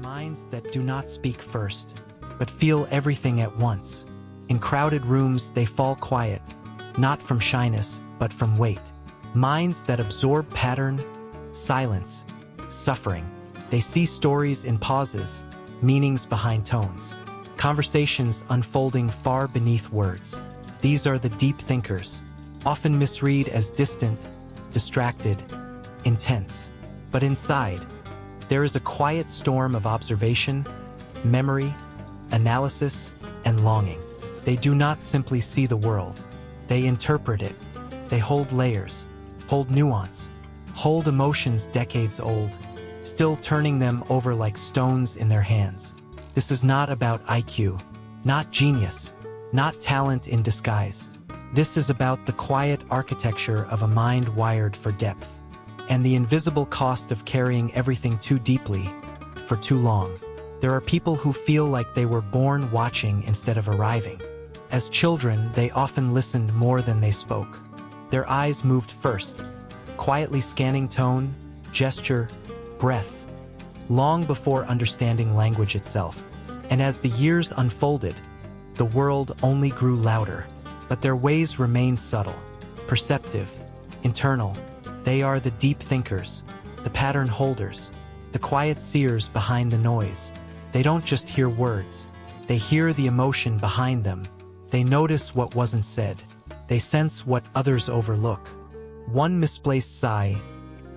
minds that do not speak first, but feel everything at once. In crowded rooms, they fall quiet, not from shyness, but from weight. Minds that absorb pattern, silence, suffering. They see stories in pauses, meanings behind tones, conversations unfolding far beneath words. These are the deep thinkers, often misread as distant, distracted, intense. But inside, there is a quiet storm of observation, memory, analysis, and longing. They do not simply see the world. They interpret it. They hold layers, hold nuance, hold emotions decades old, still turning them over like stones in their hands. This is not about IQ, not genius, not talent in disguise. This is about the quiet architecture of a mind wired for depth, and the invisible cost of carrying everything too deeply for too long. There are people who feel like they were born watching instead of arriving. As children, they often listened more than they spoke. Their eyes moved first, quietly scanning tone, gesture, breath, long before understanding language itself. And as the years unfolded, the world only grew louder, but their ways remained subtle, perceptive, internal. They are the deep thinkers, the pattern holders, the quiet seers behind the noise. They don't just hear words, they hear the emotion behind them. They notice what wasn't said. They sense what others overlook. One misplaced sigh,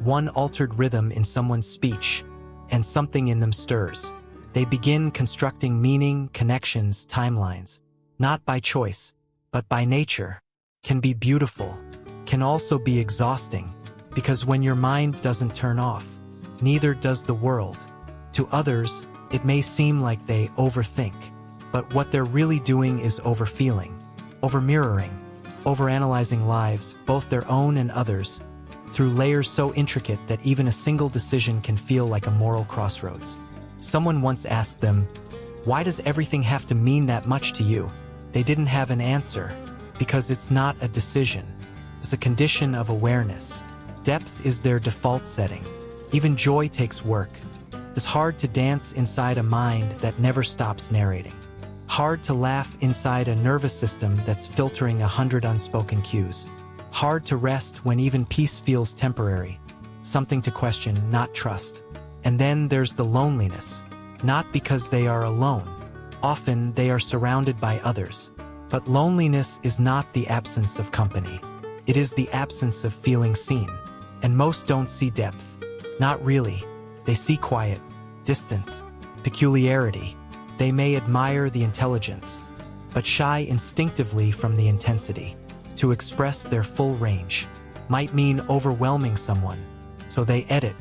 one altered rhythm in someone's speech, and something in them stirs. They begin constructing meaning, connections, timelines, not by choice, but by nature. Can be beautiful, can also be exhausting, because when your mind doesn't turn off, neither does the world. To others, it may seem like they overthink, but what they're really doing is overfeeling, overmirroring, overanalyzing lives, both their own and others, through layers so intricate that even a single decision can feel like a moral crossroads. Someone once asked them, "Why does everything have to mean that much to you?" They didn't have an answer, because it's not a decision. It's a condition of awareness. Depth is their default setting. Even joy takes work. It's hard to dance inside a mind that never stops narrating. Hard to laugh inside a nervous system that's filtering 100 unspoken cues. Hard to rest when even peace feels temporary. Something to question, not trust. And then there's the loneliness. Not because they are alone. Often they are surrounded by others. But loneliness is not the absence of company. It is the absence of feeling seen. And most don't see depth. Not really. They see quiet, distance, peculiarity. They may admire the intelligence, but shy instinctively from the intensity. To express their full range might mean overwhelming someone, so they edit,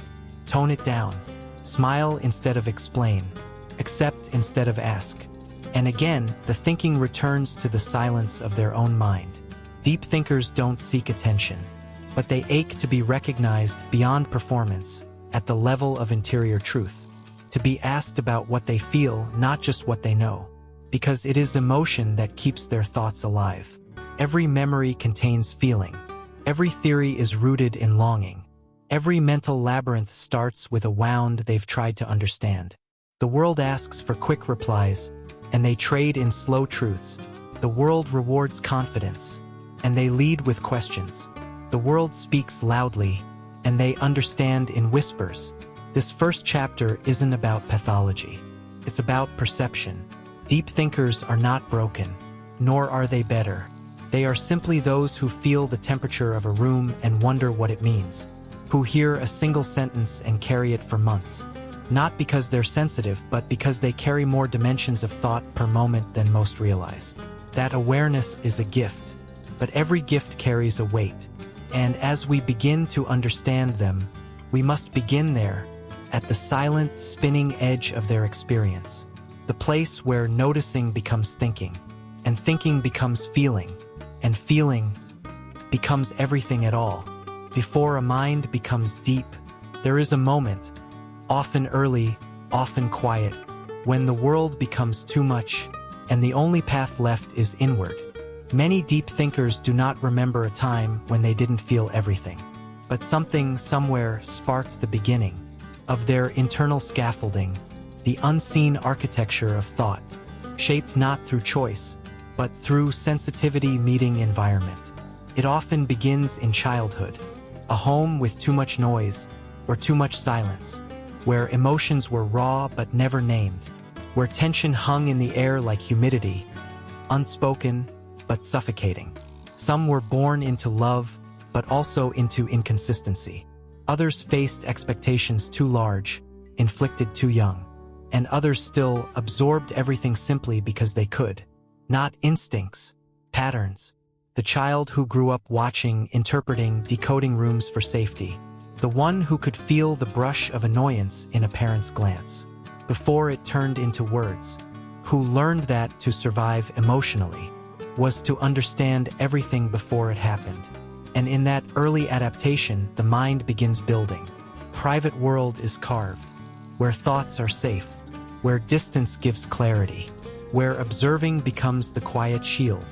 tone it down, smile instead of explain, accept instead of ask. And again, the thinking returns to the silence of their own mind. Deep thinkers don't seek attention, but they ache to be recognized beyond performance, at the level of interior truth. To be asked about what they feel, not just what they know, because it is emotion that keeps their thoughts alive. Every memory contains feeling. Every theory is rooted in longing. Every mental labyrinth starts with a wound they've tried to understand. The world asks for quick replies, and they trade in slow truths. The world rewards confidence, and they lead with questions. The world speaks loudly, and they understand in whispers. This first chapter isn't about pathology. It's about perception. Deep thinkers are not broken, nor are they better. They are simply those who feel the temperature of a room and wonder what it means, who hear a single sentence and carry it for months. Not because they're sensitive, but because they carry more dimensions of thought per moment than most realize. That awareness is a gift, but every gift carries a weight. And as we begin to understand them, we must begin there, at the silent, spinning edge of their experience. The place where noticing becomes thinking, and thinking becomes feeling, and feeling becomes everything at all. Before a mind becomes deep, there is a moment, often early, often quiet, when the world becomes too much, and the only path left is inward. Many deep thinkers do not remember a time when they didn't feel everything, but something somewhere sparked the beginning of their internal scaffolding, the unseen architecture of thought, shaped not through choice, but through sensitivity meeting environment. It often begins in childhood, a home with too much noise or too much silence, where emotions were raw but never named, where tension hung in the air like humidity, unspoken but suffocating. Some were born into love, but also into inconsistency. Others faced expectations too large, inflicted too young, and others still absorbed everything simply because they could. Not instincts, patterns. The child who grew up watching, interpreting, decoding rooms for safety. The one who could feel the brush of annoyance in a parent's glance before it turned into words. Who learned that to survive emotionally was to understand everything before it happened. And in that early adaptation, the mind begins building. Private world is carved, where thoughts are safe, where distance gives clarity, where observing becomes the quiet shield,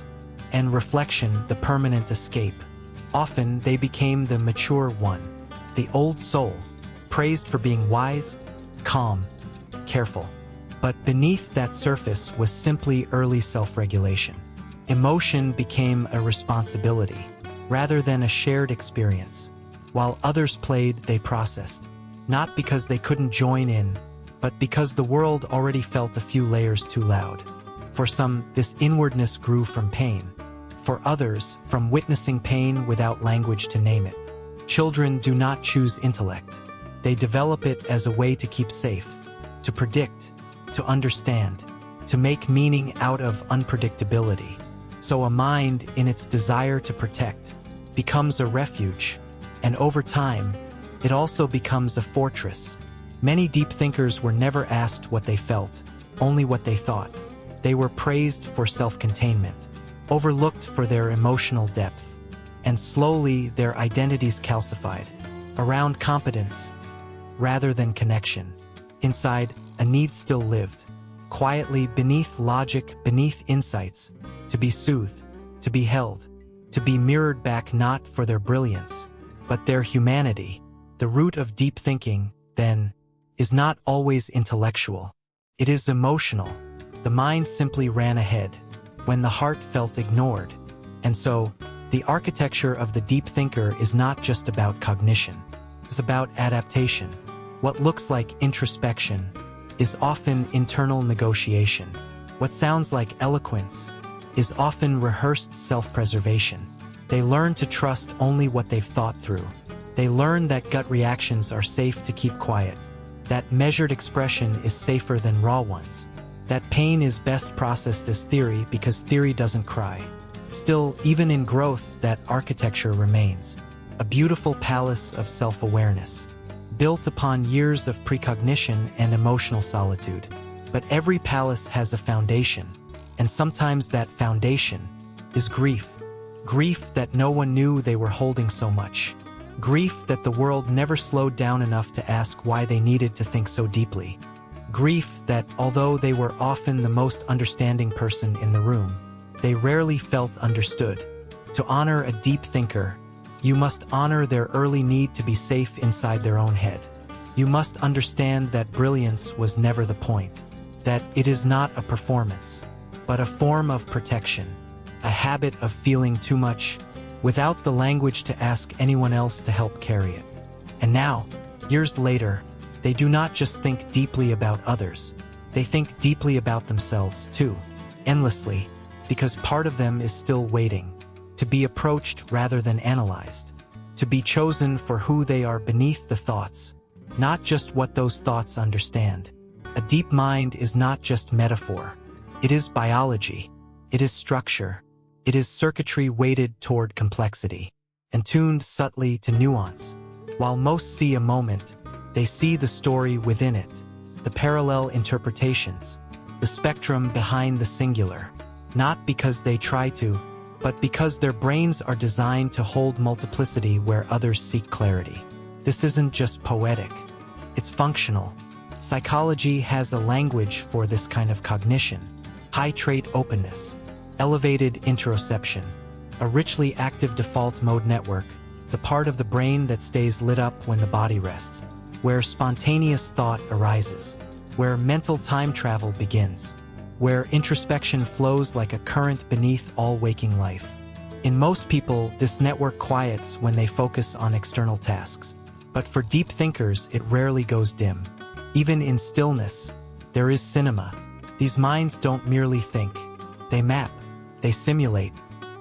and reflection the permanent escape. Often they became the mature one, the old soul, praised for being wise, calm, careful. But beneath that surface was simply early self-regulation. Emotion became a responsibility, rather than a shared experience. While others played, they processed, not because they couldn't join in, but because the world already felt a few layers too loud. For some, this inwardness grew from pain. For others, from witnessing pain without language to name it. Children do not choose intellect. They develop it as a way to keep safe, to predict, to understand, to make meaning out of unpredictability. So a mind, in its desire to protect, becomes a refuge, and over time, it also becomes a fortress. Many deep thinkers were never asked what they felt, only what they thought. They were praised for self-containment, overlooked for their emotional depth, and slowly their identities calcified around competence rather than connection. Inside, a need still lived, quietly beneath logic, beneath insights, to be soothed, to be held, to be mirrored back not for their brilliance, but their humanity. The root of deep thinking, then, is not always intellectual. It is emotional. The mind simply ran ahead when the heart felt ignored. And so, the architecture of the deep thinker is not just about cognition. It's about adaptation. What looks like introspection is often internal negotiation. What sounds like eloquence is often rehearsed self-preservation. They learn to trust only what they've thought through. They learn that gut reactions are safe to keep quiet, that measured expression is safer than raw ones, that pain is best processed as theory because theory doesn't cry. Still, even in growth, that architecture remains, a beautiful palace of self-awareness, built upon years of precognition and emotional solitude. But every palace has a foundation, and sometimes that foundation is grief. Grief that no one knew they were holding so much. Grief that the world never slowed down enough to ask why they needed to think so deeply. Grief that, although they were often the most understanding person in the room, they rarely felt understood. To honor a deep thinker, you must honor their early need to be safe inside their own head. You must understand that brilliance was never the point, that it is not a performance, but a form of protection, a habit of feeling too much, without the language to ask anyone else to help carry it. And now, years later, they do not just think deeply about others, they think deeply about themselves too, endlessly, because part of them is still waiting, to be approached rather than analyzed, to be chosen for who they are beneath the thoughts, not just what those thoughts understand. A deep mind is not just metaphor, it is biology, it is structure, it is circuitry weighted toward complexity, and tuned subtly to nuance. While most see a moment, they see the story within it, the parallel interpretations, the spectrum behind the singular, not because they try to, but because their brains are designed to hold multiplicity where others seek clarity. This isn't just poetic, it's functional. Psychology has a language for this kind of cognition: high trait openness, elevated interoception, a richly active default mode network, the part of the brain that stays lit up when the body rests, where spontaneous thought arises. where mental time travel begins, where introspection flows like a current beneath all waking life. In most people, this network quiets when they focus on external tasks. But for deep thinkers, it rarely goes dim. Even in stillness, there is cinema. These minds don't merely think. They map, they simulate,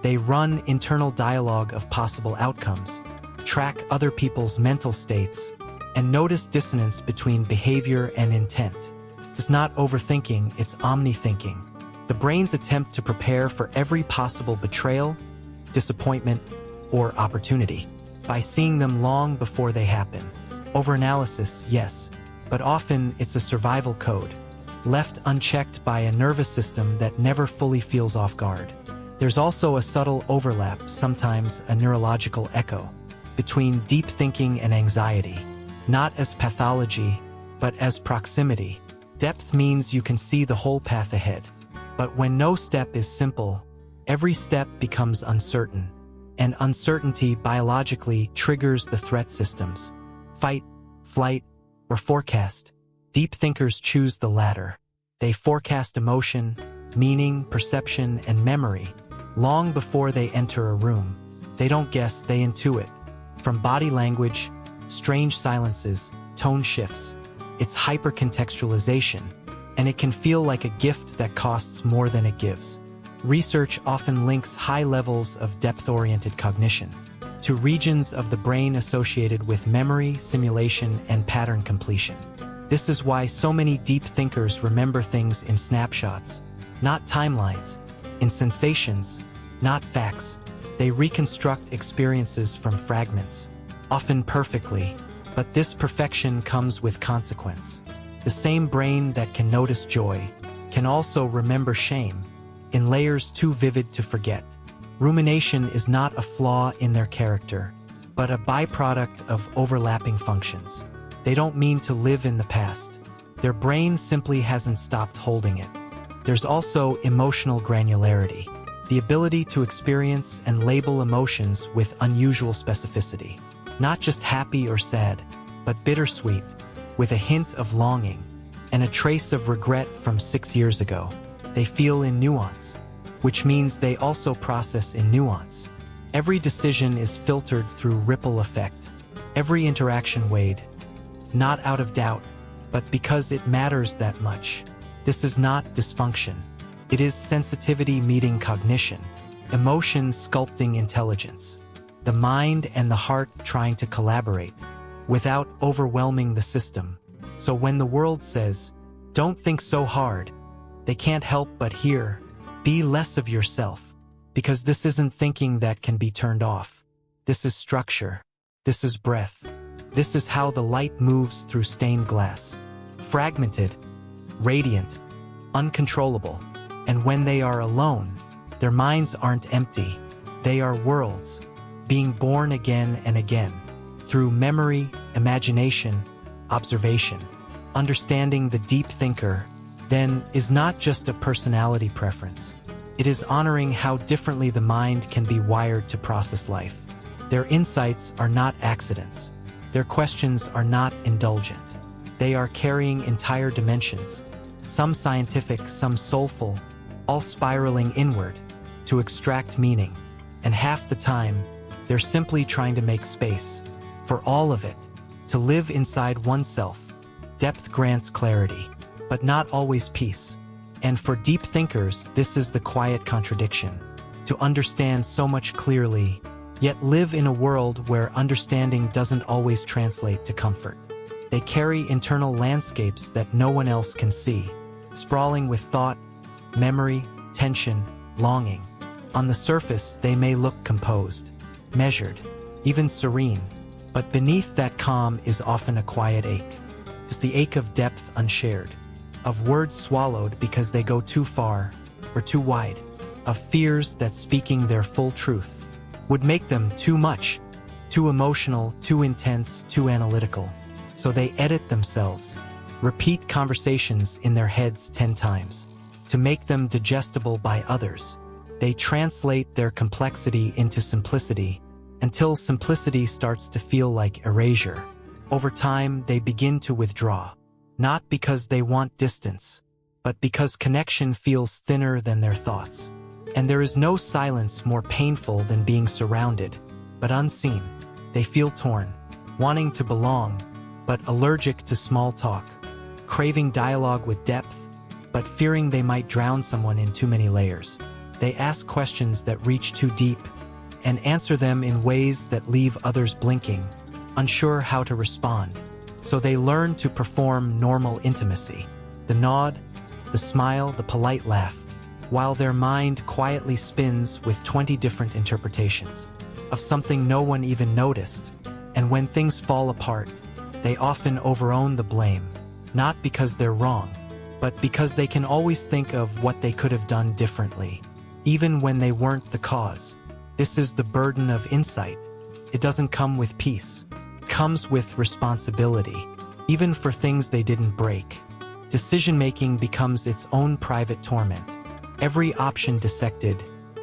they run internal dialogue of possible outcomes, track other people's mental states, and notice dissonance between behavior and intent. It's not overthinking, it's omni-thinking. The brain's attempt to prepare for every possible betrayal, disappointment, or opportunity by seeing them long before they happen. Overanalysis, yes, but often it's a survival code, left unchecked by a nervous system that never fully feels off guard. There's also a subtle overlap, sometimes a neurological echo, between deep thinking and anxiety, not as pathology, but as proximity. Depth means you can see the whole path ahead. But when no step is simple, every step becomes uncertain, and uncertainty biologically triggers the threat systems. Fight, flight, or forecast. Deep thinkers choose the latter. They forecast emotion, meaning, perception, and memory long before they enter a room. They don't guess, they intuit. From body language, strange silences, tone shifts. It's hypercontextualization, and it can feel like a gift that costs more than it gives. Research often links high levels of depth-oriented cognition to regions of the brain associated with memory, simulation, and pattern completion. This is why so many deep thinkers remember things in snapshots, not timelines, in sensations, not facts. They reconstruct experiences from fragments, often perfectly, but this perfection comes with consequence. The same brain that can notice joy can also remember shame in layers too vivid to forget. Rumination is not a flaw in their character, but a byproduct of overlapping functions. They don't mean to live in the past. Their brain simply hasn't stopped holding it. There's also emotional granularity, the ability to experience and label emotions with unusual specificity. Not just happy or sad, but bittersweet, with a hint of longing, and a trace of regret from 6 years ago. They feel in nuance, which means they also process in nuance. Every decision is filtered through ripple effect, every interaction weighed, not out of doubt, but because it matters that much. This is not dysfunction. It is sensitivity meeting cognition, emotion sculpting intelligence, the mind and the heart trying to collaborate without overwhelming the system. So when the world says, "Don't think so hard," they can't help but hear, "Be less of yourself," because this isn't thinking that can be turned off. This is structure. This is breath. This is how the light moves through stained glass. Fragmented, radiant, uncontrollable. And when they are alone, their minds aren't empty. They are worlds, being born again and again, through memory, imagination, observation. Understanding the deep thinker, then, is not just a personality preference. It is honoring how differently the mind can be wired to process life. Their insights are not accidents. Their questions are not indulgent. They are carrying entire dimensions, some scientific, some soulful, all spiraling inward to extract meaning. And half the time, they're simply trying to make space for all of it, to live inside oneself. Depth grants clarity, but not always peace. And for deep thinkers, this is the quiet contradiction: to understand so much clearly, yet live in a world where understanding doesn't always translate to comfort. They carry internal landscapes that no one else can see, sprawling with thought, memory, tension, longing. On the surface, they may look composed, measured, even serene, but beneath that calm is often a quiet ache. It's the ache of depth unshared, of words swallowed because they go too far or too wide, of fears that speaking their full truth would make them too much, too emotional, too intense, too analytical. So they edit themselves, repeat conversations in their heads 10 times, to make them digestible by others. They translate their complexity into simplicity, until simplicity starts to feel like erasure. Over time, they begin to withdraw, not because they want distance, but because connection feels thinner than their thoughts. And there is no silence more painful than being surrounded, but unseen. They feel torn, wanting to belong, but allergic to small talk, craving dialogue with depth, but fearing they might drown someone in too many layers. They ask questions that reach too deep, and answer them in ways that leave others blinking, unsure how to respond. So they learn to perform normal intimacy, the nod, the smile, the polite laugh, while their mind quietly spins with 20 different interpretations of something no one even noticed. And when things fall apart, they often overown the blame, not because they're wrong, but because they can always think of what they could have done differently, even when they weren't the cause. This is the burden of insight. It doesn't come with peace. It comes with responsibility, even for things they didn't break. Decision-making becomes its own private torment. Every option dissected,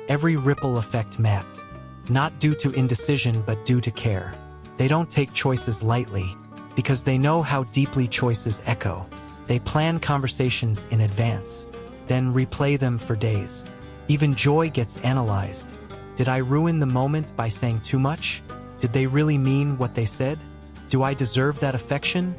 every ripple effect mapped, not due to indecision but due to care. They don't take choices lightly, because they know how deeply choices echo. They plan conversations in advance, then replay them for days. Even joy gets analyzed. Did I ruin the moment by saying too much? Did they really mean what they said? Do I deserve that affection?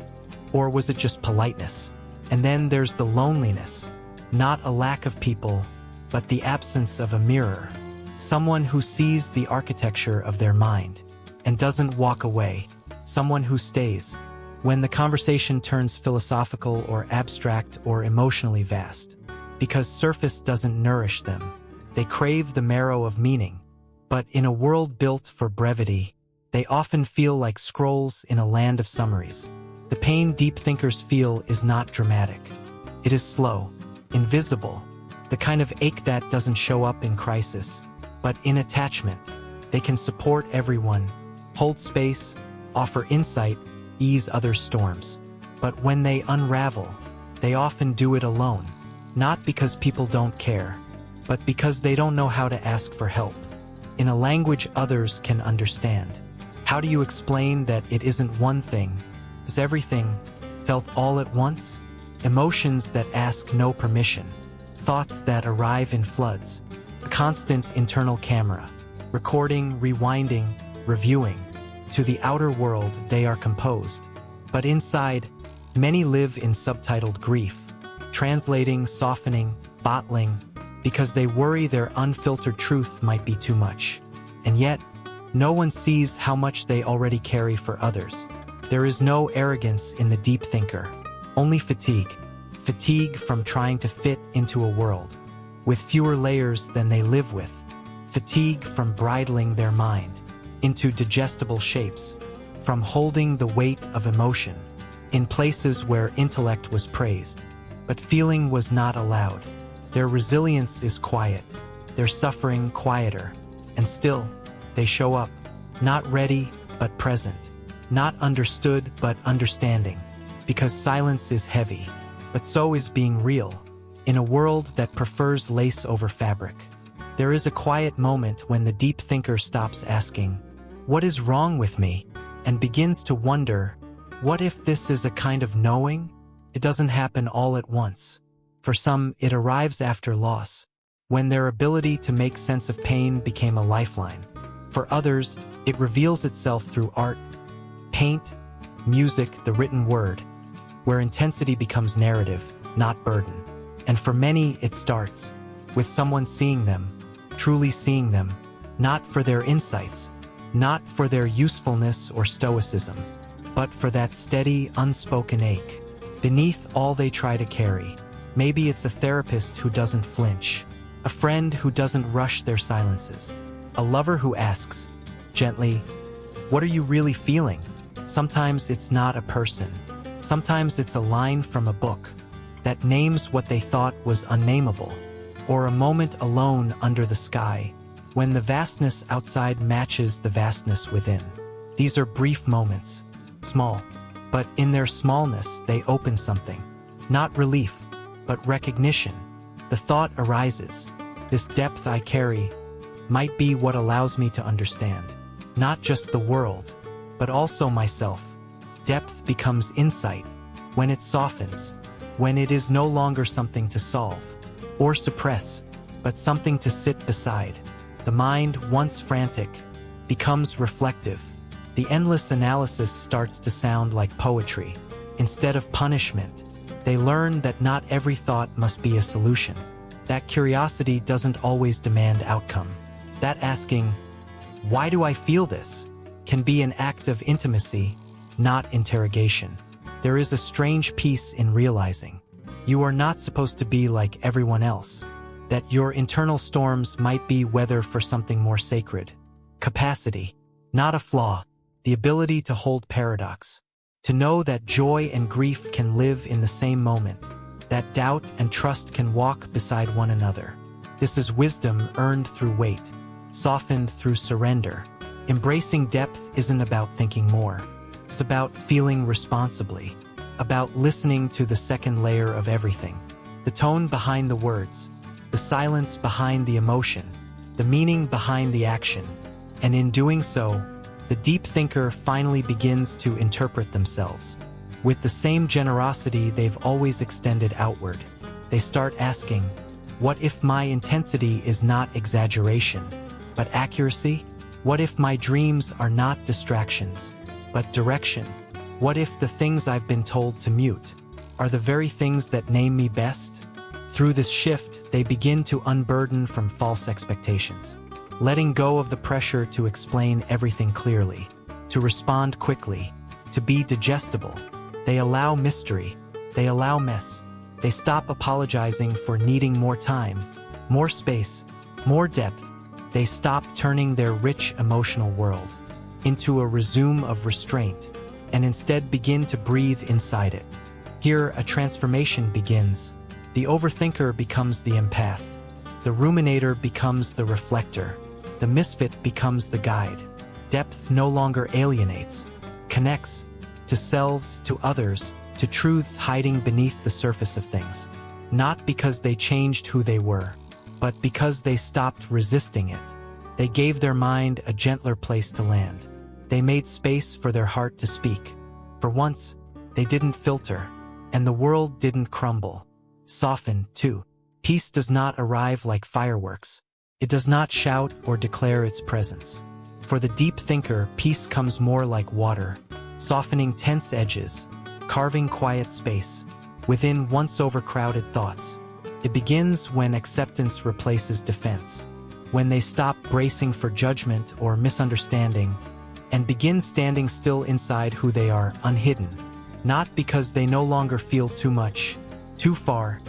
Or was it just politeness? And then there's the loneliness. Not a lack of people, but the absence of a mirror. Someone who sees the architecture of their mind and doesn't walk away. Someone who stays when the conversation turns philosophical or abstract or emotionally vast. Because surface doesn't nourish them. They crave the marrow of meaning. But in a world built for brevity, they often feel like scrolls in a land of summaries. The pain deep thinkers feel is not dramatic. It is slow, invisible, the kind of ache that doesn't show up in crisis, but in attachment. They can support everyone, hold space, offer insight, ease others' storms. But when they unravel, they often do it alone, not because people don't care, but because they don't know how to ask for help, in a language others can understand. How do you explain that it isn't one thing? Is everything felt all at once? Emotions that ask no permission, thoughts that arrive in floods, a constant internal camera, recording, rewinding, reviewing. To the outer world, they are composed. But inside, many live in subtitled grief, translating, softening, bottling, because they worry their unfiltered truth might be too much. And yet, no one sees how much they already carry for others. There is no arrogance in the deep thinker, only fatigue. Fatigue from trying to fit into a world with fewer layers than they live with. Fatigue from bridling their mind into digestible shapes, from holding the weight of emotion in places where intellect was praised, but feeling was not allowed. Their resilience is quiet, their suffering quieter, and still, they show up, not ready, but present, not understood, but understanding, because silence is heavy, but so is being real, in a world that prefers lace over fabric. There is a quiet moment when the deep thinker stops asking, "What is wrong with me?" and begins to wonder, what if this is a kind of knowing? It doesn't happen all at once. For some, it arrives after loss, when their ability to make sense of pain became a lifeline. For others, it reveals itself through art, paint, music, the written word, where intensity becomes narrative, not burden. And for many, it starts with someone seeing them, truly seeing them, not for their insights, not for their usefulness or stoicism, but for that steady, unspoken ache beneath all they try to carry. Maybe it's a therapist who doesn't flinch, a friend who doesn't rush their silences, a lover who asks, gently, "What are you really feeling?" Sometimes it's not a person. Sometimes it's a line from a book that names what they thought was unnameable, or a moment alone under the sky, when the vastness outside matches the vastness within. These are brief moments, small, but in their smallness they open something. Not relief, but recognition. The thought arises, this depth I carry might be what allows me to understand, not just the world, but also myself. Depth becomes insight, when it softens, when it is no longer something to solve or suppress, but something to sit beside. The mind, once frantic, becomes reflective. The endless analysis starts to sound like poetry. Instead of punishment, they learn that not every thought must be a solution. That curiosity doesn't always demand outcome. That asking, "Why do I feel this?" can be an act of intimacy, not interrogation. There is a strange peace in realizing you are not supposed to be like everyone else, that your internal storms might be weather for something more sacred. Capacity, not a flaw, the ability to hold paradox, to know that joy and grief can live in the same moment, that doubt and trust can walk beside one another. This is wisdom earned through weight, softened through surrender. Embracing depth isn't about thinking more. It's about feeling responsibly, about listening to the second layer of everything, the tone behind the words, the silence behind the emotion, the meaning behind the action. And in doing so, the deep thinker finally begins to interpret themselves. With the same generosity they've always extended outward, they start asking, what if my intensity is not exaggeration, but accuracy? What if my dreams are not distractions, but direction? What if the things I've been told to mute are the very things that name me best? Through this shift, they begin to unburden from false expectations, letting go of the pressure to explain everything clearly, to respond quickly, to be digestible. They allow mystery, they allow mess. They stop apologizing for needing more time, more space, more depth. They stop turning their rich emotional world into a resume of restraint, and instead begin to breathe inside it. Here, a transformation begins. The overthinker becomes the empath. The ruminator becomes the reflector. The misfit becomes the guide. Depth no longer alienates, connects to selves, to others, to truths hiding beneath the surface of things. Not because they changed who they were, but because they stopped resisting it. They gave their mind a gentler place to land. They made space for their heart to speak. For once, they didn't filter, and the world didn't crumble. Soften, too. Peace does not arrive like fireworks. It does not shout or declare its presence. For the deep thinker, peace comes more like water, softening tense edges, carving quiet space within once overcrowded thoughts. It begins when acceptance replaces defense, when they stop bracing for judgment or misunderstanding, and begin standing still inside who they are, unhidden, not because they no longer feel too much, too far,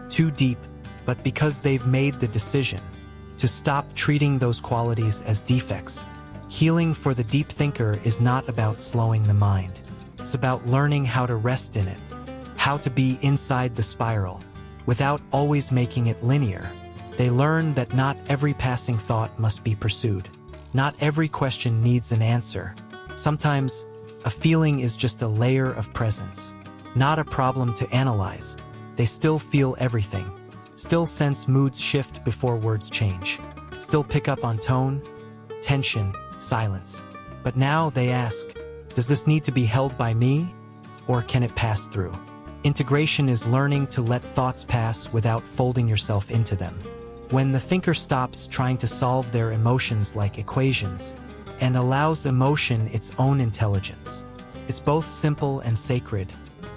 too deep, but because they've made the decision to stop treating those qualities as defects. Healing for the deep thinker is not about slowing the mind. It's about learning how to rest in it, how to be inside the spiral, without always making it linear. They learn that not every passing thought must be pursued. Not every question needs an answer. Sometimes, a feeling is just a layer of presence, not a problem to analyze. They still feel everything, still sense moods shift before words change, still pick up on tone, tension, silence. But now they ask, does this need to be held by me, or can it pass through? Integration is learning to let thoughts pass without folding yourself into them. When the thinker stops trying to solve their emotions like equations and allows emotion its own intelligence, it's both simple and sacred.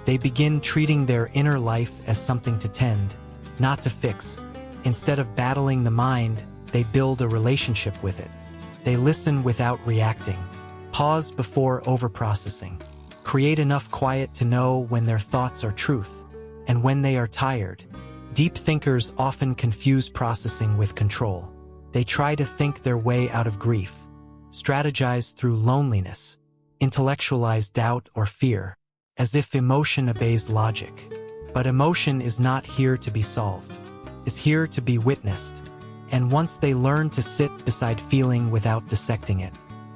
They begin treating their inner life as something to tend, not to fix. Instead of battling the mind, they build a relationship with it. They listen without reacting, pause before overprocessing, create enough quiet to know when their thoughts are truth and when they are tired. Deep thinkers often confuse processing with control. They try to think their way out of grief, strategize through loneliness, intellectualize doubt or fear, as if emotion obeys logic. But emotion is not here to be solved. It's here to be witnessed. And once they learn to sit beside feeling without dissecting it,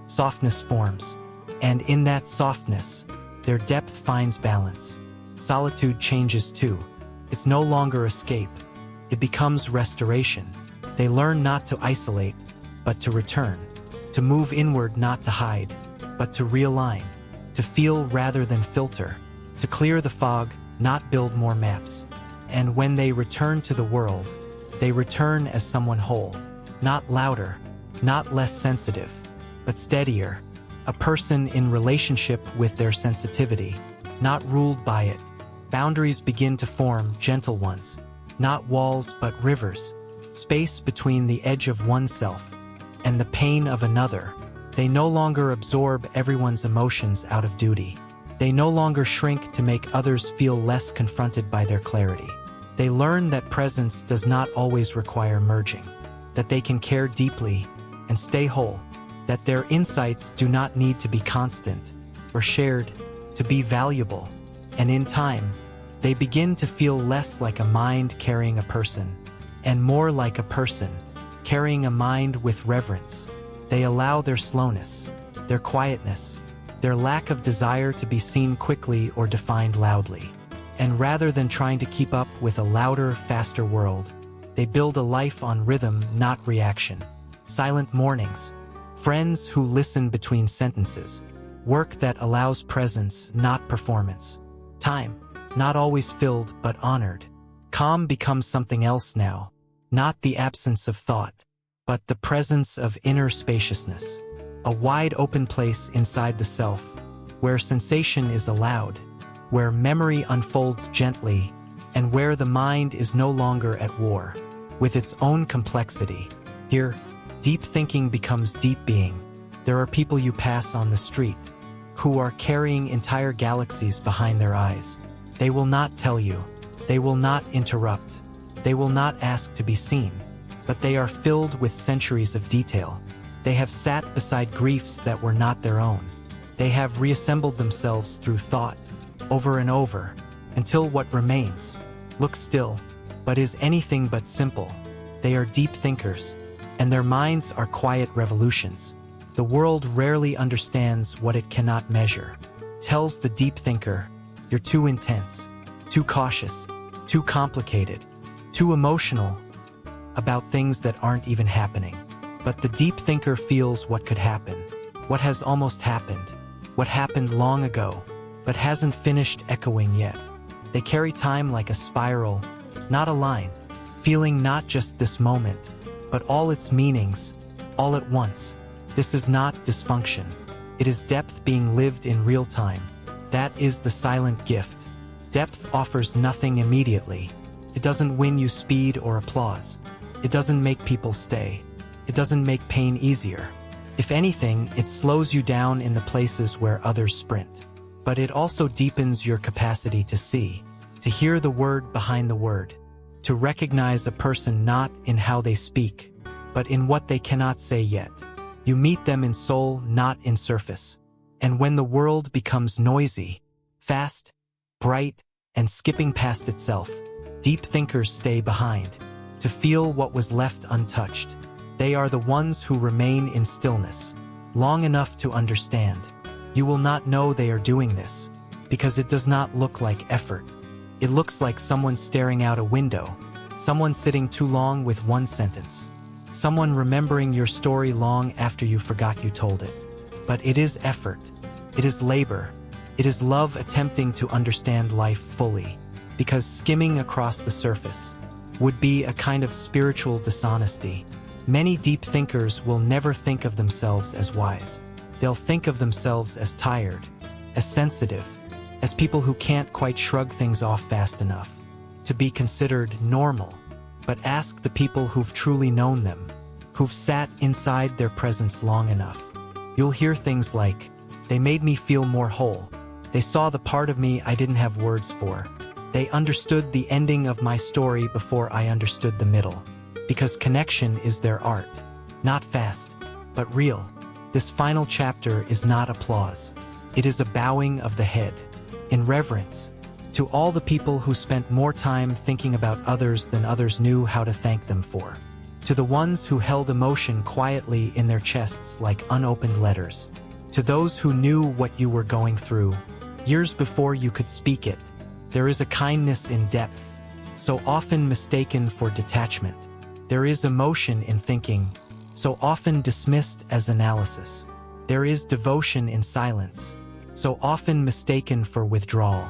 softness forms. And in that softness, their depth finds balance. Solitude changes too. It's no longer escape. It becomes restoration. They learn not to isolate, but to return. To move inward, not to hide, but to realign. To feel rather than filter. to clear the fog, not build more maps. And when they return to the world, they return as someone whole, not louder, not less sensitive, but steadier, a person in relationship with their sensitivity, not ruled by it. Boundaries begin to form, gentle ones, not walls but rivers, space between the edge of oneself and the pain of another. They no longer absorb everyone's emotions out of duty. They no longer shrink to make others feel less confronted by their clarity. They learn that presence does not always require merging, that they can care deeply and stay whole, that their insights do not need to be constant or shared to be valuable. And in time, they begin to feel less like a mind carrying a person, and more like a person carrying a mind with reverence. They allow their slowness, their quietness, their lack of desire to be seen quickly or defined loudly. And rather than trying to keep up with a louder, faster world, they build a life on rhythm, not reaction. Silent mornings, friends who listen between sentences, work that allows presence, not performance. Time, not always filled but honored. Calm becomes something else now, not the absence of thought, but the presence of inner spaciousness. A wide open place inside the self, where sensation is allowed, where memory unfolds gently, and where the mind is no longer at war with its own complexity. Here, deep thinking becomes deep being. There are people you pass on the street who are carrying entire galaxies behind their eyes. They will not tell you. They will not interrupt. They will not ask to be seen. But they are filled with centuries of detail. They have sat beside griefs that were not their own. They have reassembled themselves through thought, over and over, until what remains looks still, but is anything but simple. They are deep thinkers, and their minds are quiet revolutions. The world rarely understands what it cannot measure. Tells the deep thinker, you're too intense, too cautious, too complicated, too emotional about things that aren't even happening. But the deep thinker feels what could happen, what has almost happened, what happened long ago, but hasn't finished echoing yet. They carry time like a spiral, not a line, feeling not just this moment, but all its meanings, all at once. This is not dysfunction. It is depth being lived in real time. That is the silent gift. Depth offers nothing immediately. It doesn't win you speed or applause. It doesn't make people stay. It doesn't make pain easier. If anything, it slows you down in the places where others sprint. But it also deepens your capacity to see, to hear the word behind the word, to recognize a person not in how they speak, but in what they cannot say yet. You meet them in soul, not in surface. And when the world becomes noisy, fast, bright, and skipping past itself, deep thinkers stay behind, to feel what was left untouched. They are the ones who remain in stillness, long enough to understand. You will not know they are doing this, because it does not look like effort. It looks like someone staring out a window, someone sitting too long with one sentence, someone remembering your story long after you forgot you told it. But it is effort. It is labor. It is love attempting to understand life fully, because skimming across the surface would be a kind of spiritual dishonesty. Many deep thinkers will never think of themselves as wise. They'll think of themselves as tired, as sensitive, as people who can't quite shrug things off fast enough to be considered normal. But ask the people who've truly known them, who've sat inside their presence long enough. You'll hear things like, they made me feel more whole. They saw the part of me I didn't have words for. They understood the ending of my story before I understood the middle. Because connection is their art. Not fast, but real. This final chapter is not applause. It is a bowing of the head, in reverence, to all the people who spent more time thinking about others than others knew how to thank them for. To the ones who held emotion quietly in their chests like unopened letters. To those who knew what you were going through, years before you could speak it. There is a kindness in depth, so often mistaken for detachment. There is emotion in thinking, so often dismissed as analysis. There is devotion in silence, so often mistaken for withdrawal.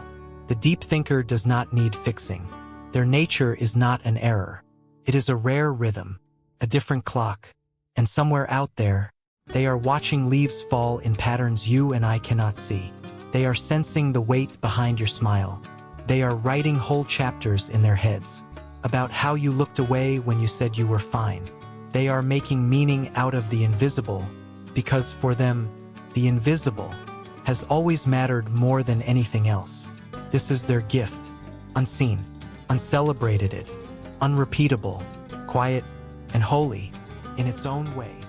The deep thinker does not need fixing. Their nature is not an error. It is a rare rhythm, a different clock, and somewhere out there, they are watching leaves fall in patterns you and I cannot see. They are sensing the weight behind your smile. They are writing whole chapters in their heads about how you looked away when you said you were fine. They are making meaning out of the invisible because for them, the invisible has always mattered more than anything else. This is their gift, unseen, uncelebrated, unrepeatable, quiet, and holy in its own way.